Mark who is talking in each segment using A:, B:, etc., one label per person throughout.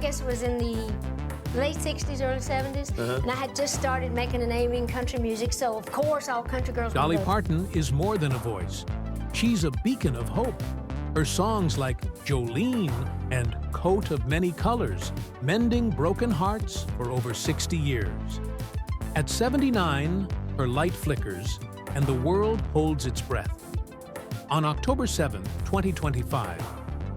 A: guess it was in the late 60s, early 70s, and I had just started making a name in country music, so of course all country girls
B: Dolly
A: would go.
B: Parton is more than a voice. She's a beacon of hope. Her songs like Jolene and Coat of Many Colors, mending broken hearts for over 60 years. At 79, her light flickers and the world holds its breath. On October 7, 2025,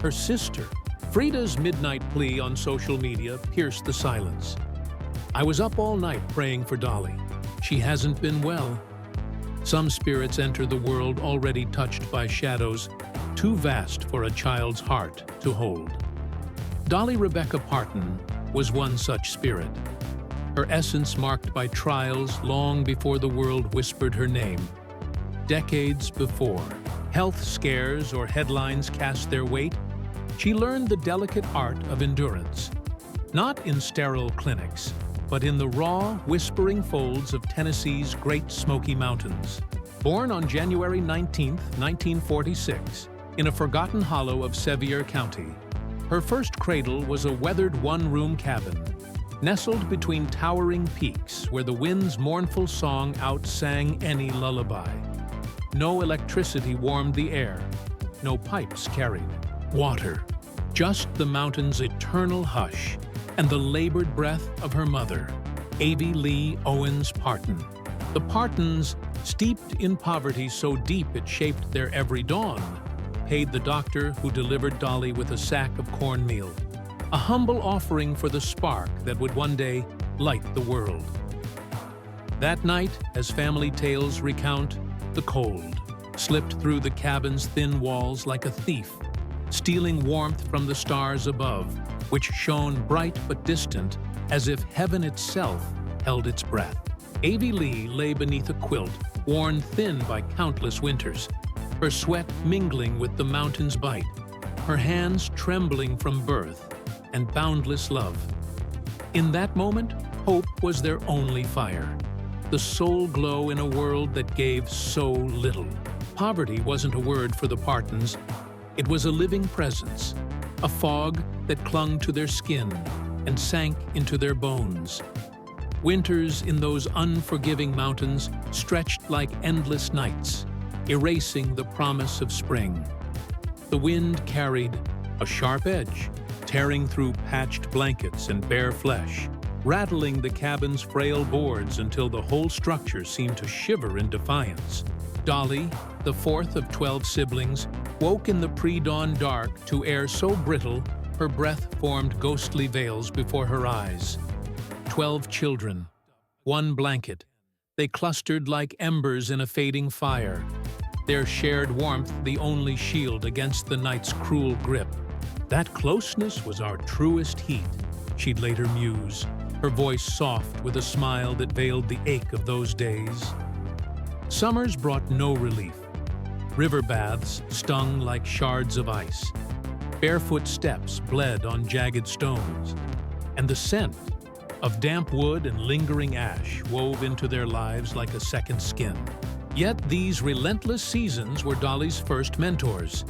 B: her sister, Frida's midnight plea on social media pierced the silence. I was up all night praying for Dolly. She hasn't been well. Some spirits enter the world already touched by shadows too vast for a child's heart to hold. Dolly Rebecca Parton was one such spirit. Her essence marked by trials long before the world whispered her name. Decades before health scares or headlines cast their weight, she learned the delicate art of endurance. Not in sterile clinics, but in the raw, whispering folds of Tennessee's Great Smoky Mountains. Born on January 19, 1946, in a forgotten hollow of Sevier County, her first cradle was a weathered one-room cabin, nestled between towering peaks where the wind's mournful song outsang any lullaby. No electricity warmed the air, no pipes carried water, just the mountain's eternal hush and the labored breath of her mother, Avie Lee Owens Parton. The Partons, steeped in poverty so deep it shaped their every dawn, paid the doctor who delivered Dolly with a sack of cornmeal, a humble offering for the spark that would one day light the world. That night, as family tales recount, the cold slipped through the cabin's thin walls like a thief, stealing warmth from the stars above, which shone bright but distant, as if heaven itself held its breath. Avie Lee lay beneath a quilt, worn thin by countless winters, her sweat mingling with the mountain's bite, her hands trembling from birth and boundless love. In that moment, hope was their only fire, the soul glow in a world that gave so little. Poverty wasn't a word for the Partons. It was a living presence, a fog that clung to their skin and sank into their bones. Winters in those unforgiving mountains stretched like endless nights, erasing the promise of spring. The wind carried a sharp edge, tearing through patched blankets and bare flesh, rattling the cabin's frail boards until the whole structure seemed to shiver in defiance. Dolly, the fourth of 12 siblings, woke in the pre-dawn dark to air so brittle her breath formed ghostly veils before her eyes. 12 children, one blanket. They clustered like embers in a fading fire, their shared warmth the only shield against the night's cruel grip. That closeness was our truest heat, she'd later muse, her voice soft with a smile that veiled the ache of those days. Summers brought no relief. River baths stung like shards of ice. Barefoot steps bled on jagged stones. And the scent of damp wood and lingering ash wove into their lives like a second skin. Yet these relentless seasons were Dolly's first mentors,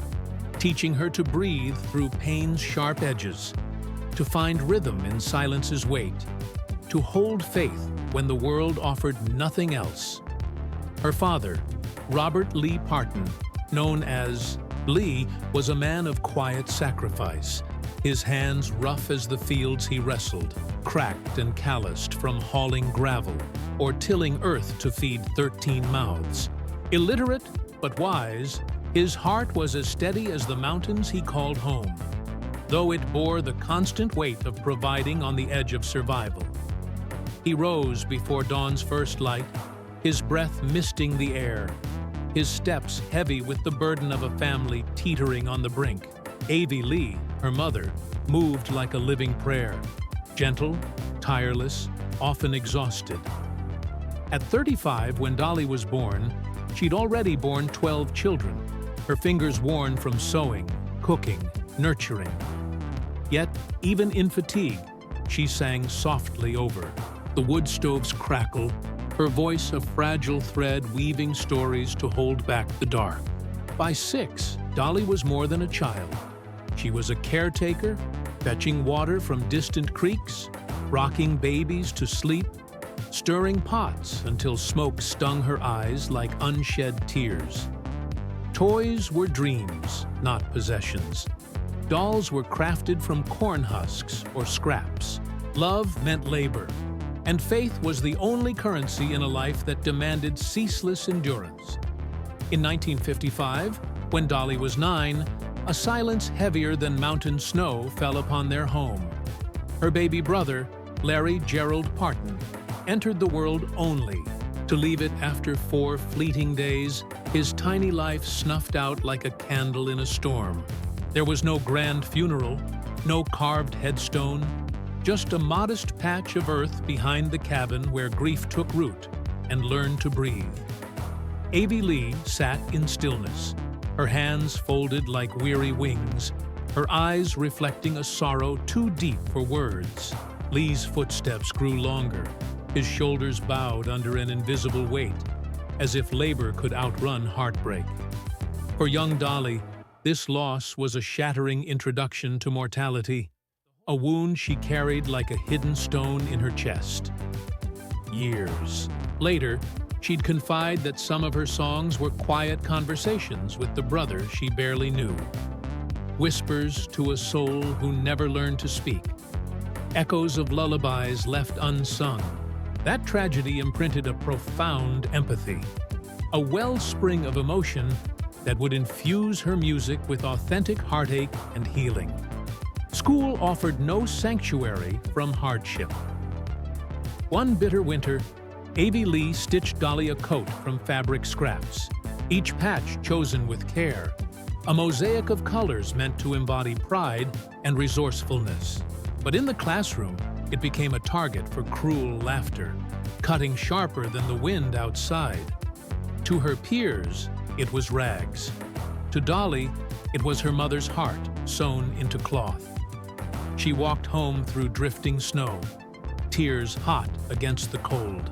B: teaching her to breathe through pain's sharp edges, to find rhythm in silence's weight, to hold faith when the world offered nothing else. Her father, Robert Lee Parton, known as Lee, was a man of quiet sacrifice, his hands rough as the fields he wrestled, cracked and calloused from hauling gravel or tilling earth to feed 13 mouths. Illiterate but wise, his heart was as steady as the mountains he called home, though it bore the constant weight of providing on the edge of survival. He rose before dawn's first light, his breath misting the air, his steps heavy with the burden of a family teetering on the brink. Avie Lee, her mother, moved like a living prayer, gentle, tireless, often exhausted. At 35, when Dolly was born, she'd already borne 12 children, her fingers worn from sewing, cooking, nurturing. Yet, even in fatigue, she sang softly over the wood stove's crackle, her voice a fragile thread weaving stories to hold back the dark. By 6, Dolly was more than a child. She was a caretaker, fetching water from distant creeks, rocking babies to sleep, stirring pots until smoke stung her eyes like unshed tears. Toys were dreams, not possessions. Dolls were crafted from corn husks or scraps. Love meant labor, and faith was the only currency in a life that demanded ceaseless endurance. In 1955, when Dolly was 9, a silence heavier than mountain snow fell upon their home. Her baby brother, Larry Gerald Parton, entered the world only to leave it after 4 fleeting days, his tiny life snuffed out like a candle in a storm. There was no grand funeral, no carved headstone, just a modest patch of earth behind the cabin where grief took root and learned to breathe. Avie Lee sat in stillness, her hands folded like weary wings, her eyes reflecting a sorrow too deep for words. Lee's footsteps grew longer, his shoulders bowed under an invisible weight, as if labor could outrun heartbreak. For young Dolly, this loss was a shattering introduction to mortality, a wound she carried like a hidden stone in her chest. Years later, she'd confide that some of her songs were quiet conversations with the brother she barely knew. Whispers to a soul who never learned to speak. Echoes of lullabies left unsung. That tragedy imprinted a profound empathy, a wellspring of emotion that would infuse her music with authentic heartache and healing. School offered no sanctuary from hardship. One bitter winter, Avie Lee stitched Dolly a coat from fabric scraps, each patch chosen with care, a mosaic of colors meant to embody pride and resourcefulness. But in the classroom, it became a target for cruel laughter, cutting sharper than the wind outside. To her peers, it was rags. To Dolly, it was her mother's heart sewn into cloth. She walked home through drifting snow, tears hot against the cold,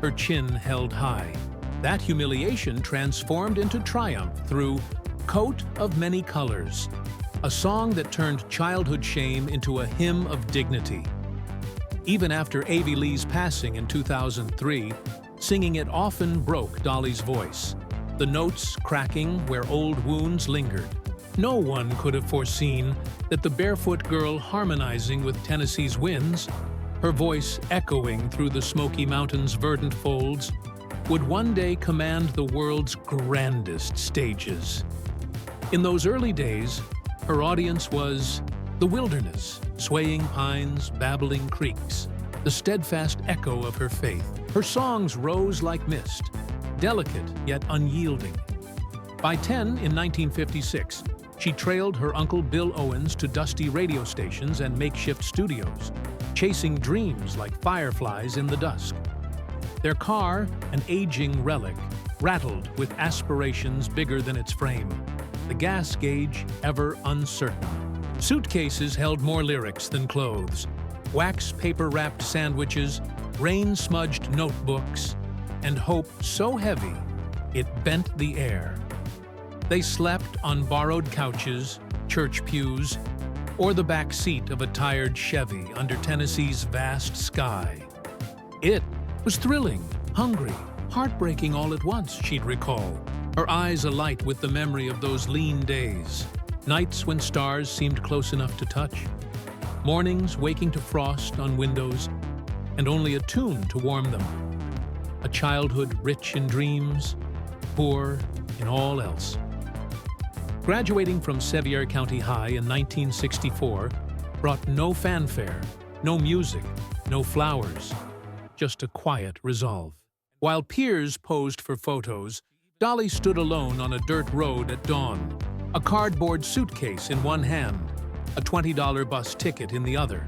B: her chin held high. That humiliation transformed into triumph through Coat of Many Colors, a song that turned childhood shame into a hymn of dignity. Even after Avie Lee's passing in 2003, singing it often broke Dolly's voice, the notes cracking where old wounds lingered. No one could have foreseen that the barefoot girl harmonizing with Tennessee's winds, her voice echoing through the Smoky Mountains' verdant folds, would one day command the world's grandest stages. In those early days, her audience was the wilderness, swaying pines, babbling creeks, the steadfast echo of her faith. Her songs rose like mist, delicate yet unyielding. By 10 in 1956, she trailed her Uncle Bill Owens to dusty radio stations and makeshift studios, chasing dreams like fireflies in the dusk. Their car, an aging relic, rattled with aspirations bigger than its frame, the gas gauge ever uncertain. Suitcases held more lyrics than clothes, wax paper-wrapped sandwiches, rain-smudged notebooks, and hope so heavy it bent the air. They slept on borrowed couches, church pews, or the back seat of a tired Chevy under Tennessee's vast sky. It was thrilling, hungry, heartbreaking all at once, she'd recall, her eyes alight with the memory of those lean days, nights when stars seemed close enough to touch, mornings waking to frost on windows, and only a tune to warm them. A childhood rich in dreams, poor in all else. Graduating from Sevier County High in 1964 brought no fanfare, no music, no flowers, just a quiet resolve. While peers posed for photos, Dolly stood alone on a dirt road at dawn, a cardboard suitcase in one hand, a $20 bus ticket in the other.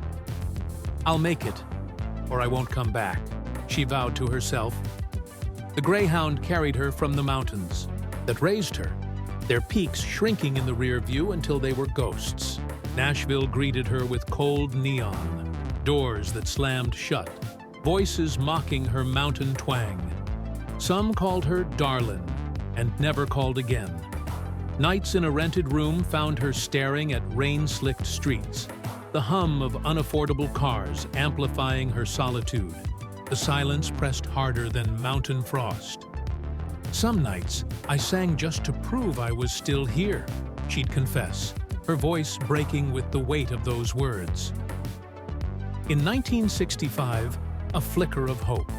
B: "I'll make it, or I won't come back," she vowed to herself. The Greyhound carried her from the mountains that raised her, their peaks shrinking in the rear view until they were ghosts. Nashville greeted her with cold neon, doors that slammed shut, voices mocking her mountain twang. Some called her darlin' and never called again. Nights in a rented room found her staring at rain-slicked streets, the hum of unaffordable cars amplifying her solitude. The silence pressed harder than mountain frost. Some nights, I sang just to prove I was still here, she'd confess, her voice breaking with the weight of those words. In 1965, a flicker of hope.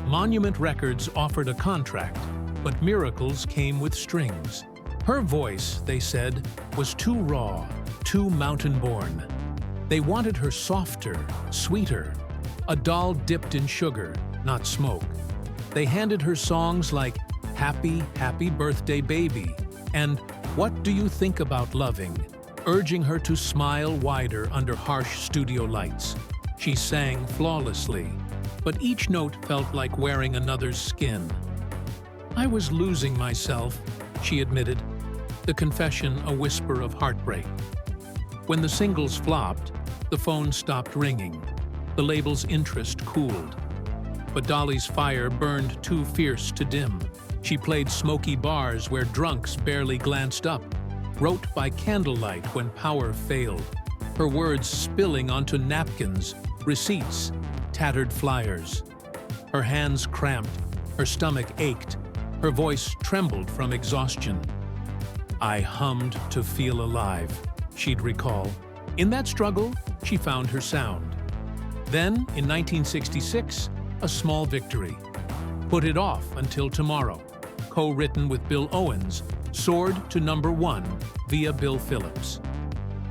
B: Monument Records offered a contract, but miracles came with strings. Her voice, they said, was too raw, too mountain-born. They wanted her softer, sweeter, a doll dipped in sugar, not smoke. They handed her songs like Happy, Happy Birthday Baby and What Do You Think About Loving, urging her to smile wider under harsh studio lights. She sang flawlessly, but each note felt like wearing another's skin. I was losing myself, she admitted, the confession a whisper of heartbreak. When the singles flopped, the phone stopped ringing. The label's interest cooled. But Dolly's fire burned too fierce to dim. She played Smoky bars where drunks barely glanced up, wrote by candlelight when power failed, her words spilling onto napkins, receipts, tattered flyers. Her hands cramped, her stomach ached, her voice trembled from exhaustion. I hummed to feel alive, she'd recall. In that struggle, she found her sound. Then, in 1966, a small victory. Put It Off Until Tomorrow, co-written with Bill Owens, soared to #1 via Bill Phillips.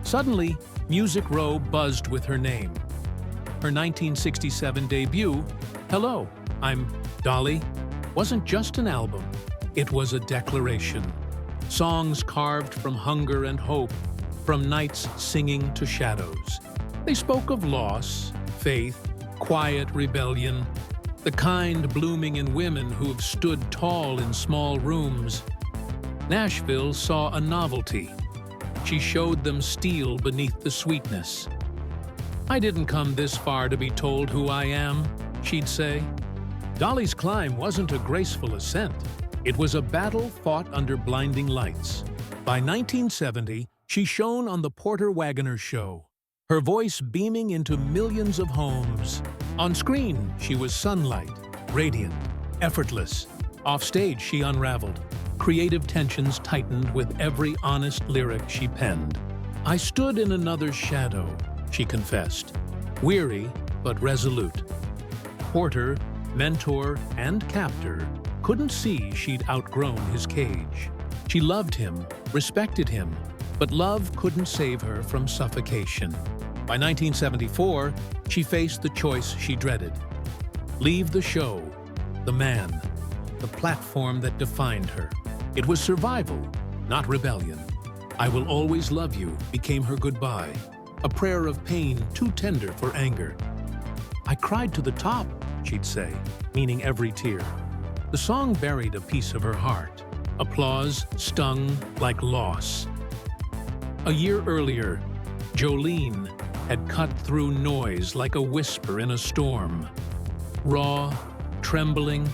B: Suddenly, Music Row buzzed with her name. Her 1967 debut, Hello, I'm Dolly, wasn't just an album. It was a declaration. Songs carved from hunger and hope, from nights singing to shadows. They spoke of loss, faith, quiet rebellion, the kind blooming in women who've stood tall in small rooms. Nashville saw a novelty. She showed them steel beneath the sweetness. I didn't come this far to be told who I am, she'd say. Dolly's climb wasn't a graceful ascent. It was a battle fought under blinding lights. By 1970, she shone on the Porter Wagoner show, her voice beaming into millions of homes. On screen, she was sunlight, radiant, effortless. Off stage, she unraveled. Creative tensions tightened with every honest lyric she penned. I stood in another's shadow, she confessed, weary but resolute. Porter, mentor and captor, couldn't see she'd outgrown his cage. She loved him, respected him, but love couldn't save her from suffocation. By 1974, she faced the choice she dreaded. Leave the show, the man, the platform that defined her. It was survival, not rebellion. I Will Always Love You became her goodbye, a prayer of pain too tender for anger. I cried to the top, she'd say, meaning every tear. The song buried a piece of her heart. Applause stung like loss. A year earlier, Jolene had cut through noise like a whisper in a storm. Raw, trembling,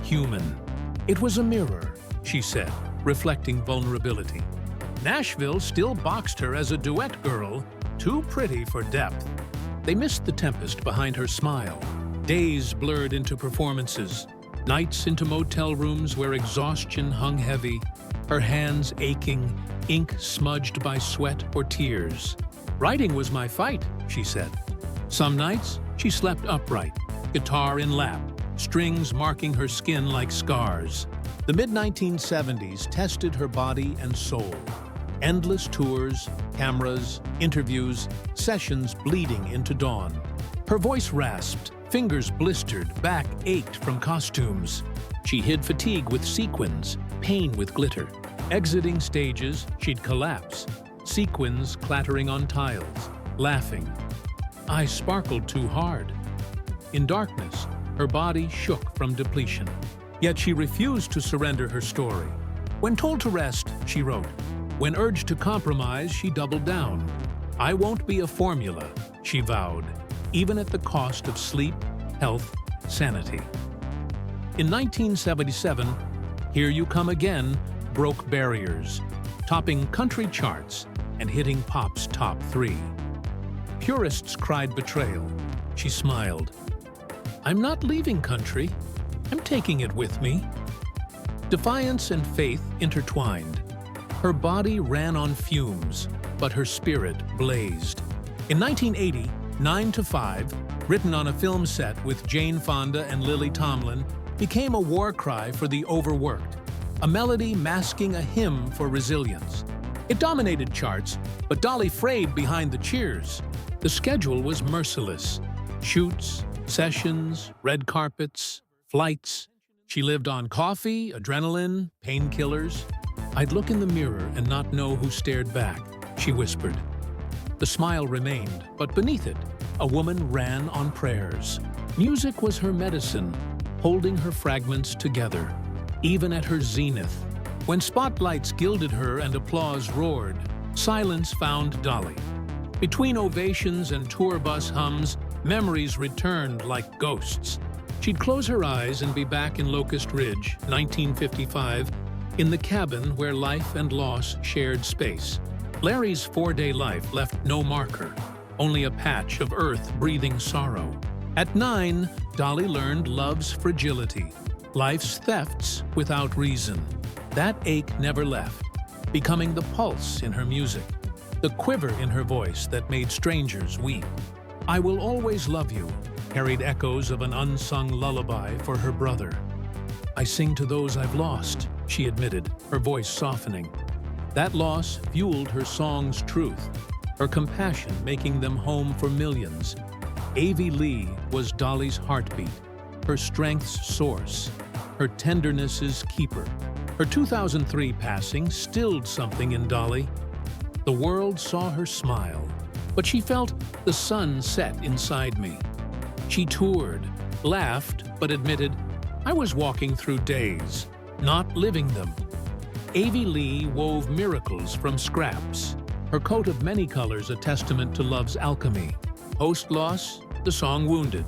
B: human. It was a mirror, she said, reflecting vulnerability. Nashville still boxed her as a duet girl, too pretty for depth. They missed the tempest behind her smile. Days blurred into performances, nights into motel rooms where exhaustion hung heavy, her hands aching, ink smudged by sweat or tears. Writing was my fight, she said. Some nights, she slept upright, guitar in lap, strings marking her skin like scars. The mid-1970s tested her body and soul. Endless tours, cameras, interviews, sessions bleeding into dawn. Her voice rasped, fingers blistered, back ached from costumes. She hid fatigue with sequins, pain with glitter. Exiting stages, she'd collapse, sequins clattering on tiles, laughing. Eyes sparkled too hard. In darkness, her body shook from depletion. Yet she refused to surrender her story. When told to rest, she wrote. When urged to compromise, she doubled down. I won't be a formula, she vowed, even at the cost of sleep, health, sanity. In 1977, Here You Come Again broke barriers, topping country charts and hitting pop's top 3. Purists cried betrayal. She smiled. I'm not leaving country. I'm taking it with me. Defiance and faith intertwined. Her body ran on fumes, but her spirit blazed. In 1980, 9 to 5, written on a film set with Jane Fonda and Lily Tomlin, became a war cry for the overworked, a melody masking a hymn for resilience. It dominated charts, but Dolly frayed behind the cheers. The schedule was merciless. Shoots, sessions, red carpets, flights. She lived on coffee, adrenaline, painkillers. I'd look in the mirror and not know who stared back, she whispered. The smile remained, but beneath it, a woman ran on prayers. Music was her medicine, holding her fragments together, even at her zenith. When spotlights gilded her and applause roared, silence found Dolly. Between ovations and tour bus hums, memories returned like ghosts. She'd close her eyes and be back in Locust Ridge, 1955, in the cabin where life and loss shared space. Larry's 4-day life left no marker, only a patch of earth breathing sorrow. At 9, Dolly learned love's fragility, life's thefts without reason. That ache never left, becoming the pulse in her music, the quiver in her voice that made strangers weep. I Will Always Love You carried echoes of an unsung lullaby for her brother. I sing to those I've lost, she admitted, her voice softening. That loss fueled her song's truth, her compassion making them home for millions. Avie Lee was Dolly's heartbeat, her strength's source, her tenderness's keeper. Her 2003 passing stilled something in Dolly. The world saw her smile, but she felt the sun set inside me. She toured, laughed, but admitted, I was walking through days, not living them. Avie Lee wove miracles from scraps, her coat of many colors a testament to love's alchemy. Post-loss, the song Wounded.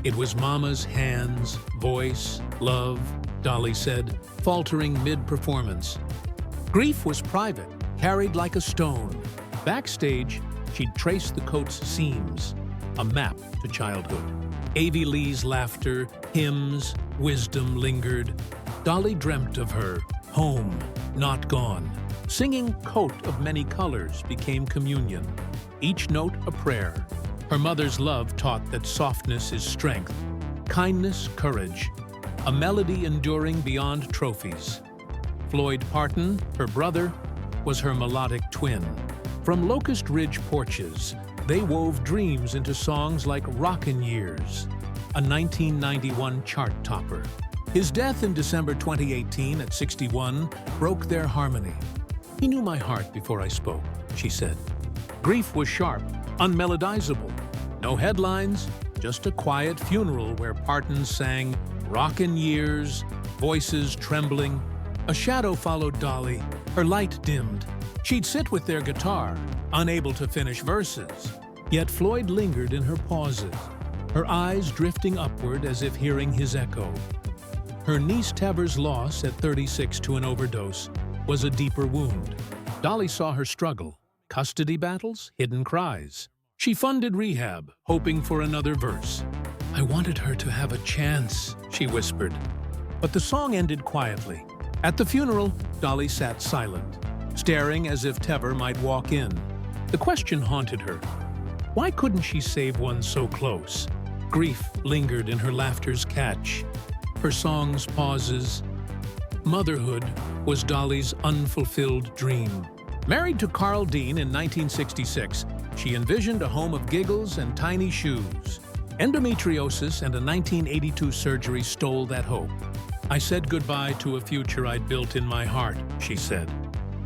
B: It was Mama's hands, voice, love, Dolly said, faltering mid-performance. Grief was private, carried like a stone. Backstage, she'd trace the coat's seams, a map to childhood. Avie Lee's laughter, hymns, wisdom lingered. Dolly dreamt of her, home, not gone. Singing Coat of Many Colors became communion, each note a prayer. Her mother's love taught that softness is strength, kindness, courage, a melody enduring beyond trophies. Floyd Parton, her brother, was her melodic twin. From Locust Ridge porches, they wove dreams into songs like Rockin' Years, a 1991 chart topper. His death in December 2018 at 61 broke their harmony. He knew my heart before I spoke, she said. Grief was sharp, unmelodizable. No headlines, just a quiet funeral where Parton sang Rockin' Years, voices trembling. A shadow followed Dolly, her light dimmed. She'd sit with their guitar, unable to finish verses. Yet Floyd lingered in her pauses, her eyes drifting upward as if hearing his echo. Her niece Tever's loss at 36 to an overdose was a deeper wound. Dolly saw her struggle, custody battles, hidden cries. She funded rehab, hoping for another verse. I wanted her to have a chance, she whispered. But the song ended quietly. At the funeral, Dolly sat silent, staring as if Tever might walk in. The question haunted her. Why couldn't she save one so close? Grief lingered in her laughter's catch, her song's pauses. Motherhood was Dolly's unfulfilled dream. Married to Carl Dean in 1966, she envisioned a home of giggles and tiny shoes. Endometriosis and a 1982 surgery stole that hope. I said goodbye to a future I'd built in my heart, she said.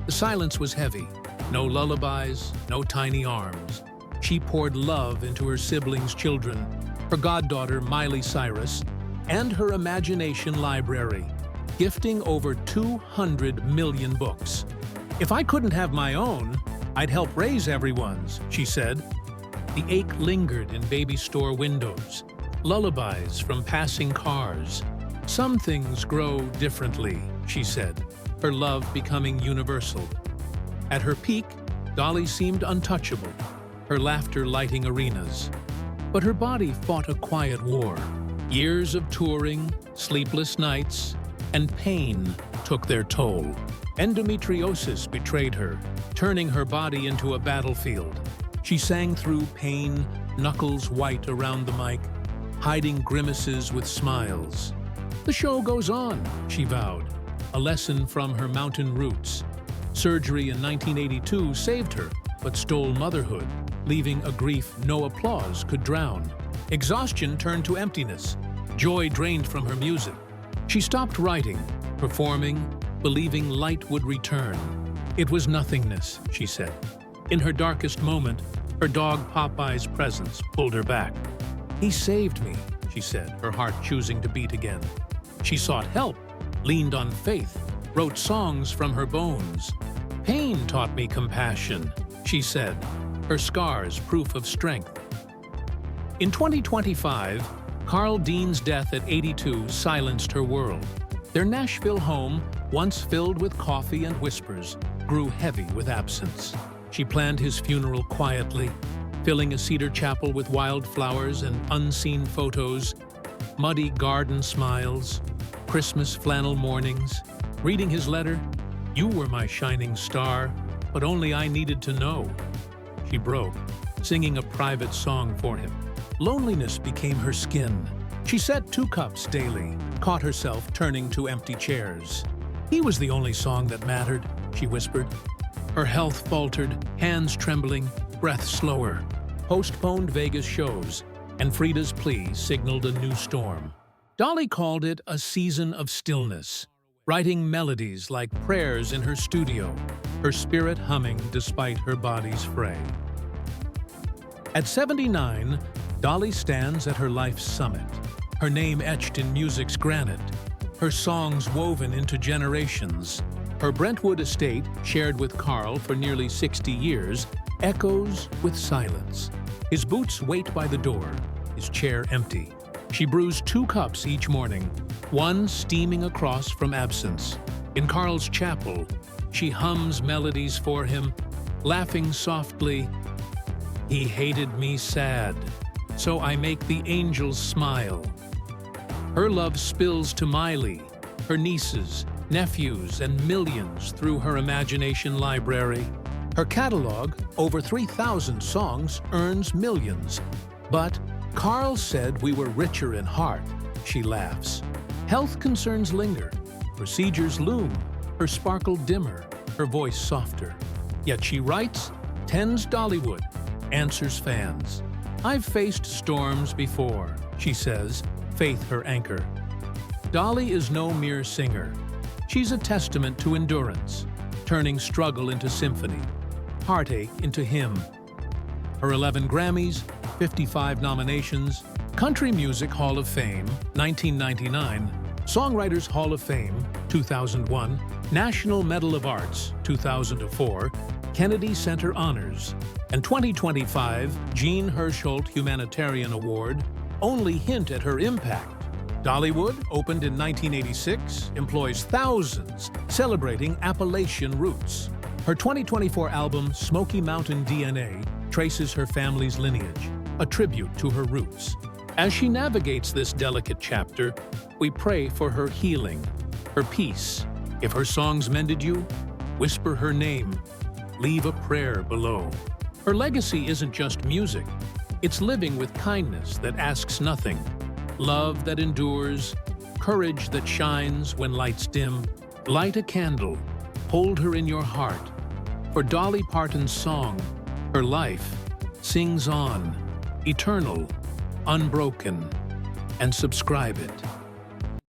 B: The silence was heavy. No lullabies, no tiny arms. She poured love into her siblings' children, her goddaughter Miley Cyrus, and her imagination library, gifting over 200 million books. If I couldn't have my own, I'd help raise everyone's, she said. The ache lingered in baby store windows, lullabies from passing cars. Some things grow differently, she said, her love becoming universal. At her peak, Dolly seemed untouchable. her laughter lighting arenas. But her body fought a quiet war. Years of touring, sleepless nights, and pain took their toll. Endometriosis betrayed her, turning her body into a battlefield. She sang through pain, knuckles white around the mic, hiding grimaces with smiles. "The show goes on," she vowed, a lesson from her mountain roots. Surgery in 1982 saved her, but stole motherhood, leaving a grief no applause could drown. Exhaustion turned to emptiness. Joy drained from her music. She stopped writing, performing, believing light would return. "It was nothingness," she said. In her darkest moment, her dog Popeye's presence pulled her back. "He saved me," she said, her heart choosing to beat again. She sought help, leaned on faith, wrote songs from her bones. "Pain taught me compassion," she said, her scars proof of strength. In 2025, Carl Dean's death at 82 silenced her world. Their Nashville home, once filled with coffee and whispers, grew heavy with absence. She planned his funeral quietly, filling a cedar chapel with wildflowers and unseen photos, muddy garden smiles, Christmas flannel mornings. Reading his letter, "You were my shining star, but only I needed to know." She broke, singing a private song for him. Loneliness became her skin. She set 2 cups daily, caught herself turning to empty chairs. "He was the only song that mattered," she whispered. Her health faltered, hands trembling, breath slower. Postponed Vegas shows, and Frida's plea signaled a new storm. Dolly called it a season of stillness, writing melodies like prayers in her studio, her spirit humming despite her body's fray. At 79, Dolly stands at her life's summit, her name etched in music's granite, her songs woven into generations. Her Brentwood estate, shared with Carl for nearly 60 years, echoes with silence. His boots wait by the door, his chair empty. She brews 2 cups each morning, one steaming across from absence. In Carl's chapel, she hums melodies for him, laughing softly, "He hated me sad, so I make the angels smile." Her love spills to Miley, her nieces, nephews, and millions through her imagination library. Her catalog, over 3,000 songs, earns millions. But Carl said we were richer in heart, she laughs. Health concerns linger, procedures loom, her sparkle dimmer, her voice softer. Yet she writes, tends Dollywood, answers fans. "I've faced storms before," she says, faith her anchor. Dolly is no mere singer. She's a testament to endurance, turning struggle into symphony, heartache into hymn. Her 11 Grammys, 55 nominations, Country Music Hall of Fame, 1999, Songwriters Hall of Fame, 2001, National Medal of Arts, 2004, Kennedy Center Honors, and 2025 Jean Hersholt Humanitarian Award only hint at her impact. Dollywood, opened in 1986, employs thousands, celebrating Appalachian roots. Her 2024 album, Smoky Mountain DNA, traces her family's lineage, a tribute to her roots. As she navigates this delicate chapter, we pray for her healing, her peace. If her songs mended you, whisper her name, leave a prayer below. Her legacy isn't just music, it's living with kindness that asks nothing, love that endures, courage that shines when lights dim. Light a candle, hold her in your heart. For Dolly Parton's song, her life, sings on, eternal, unbroken, and subscribe it.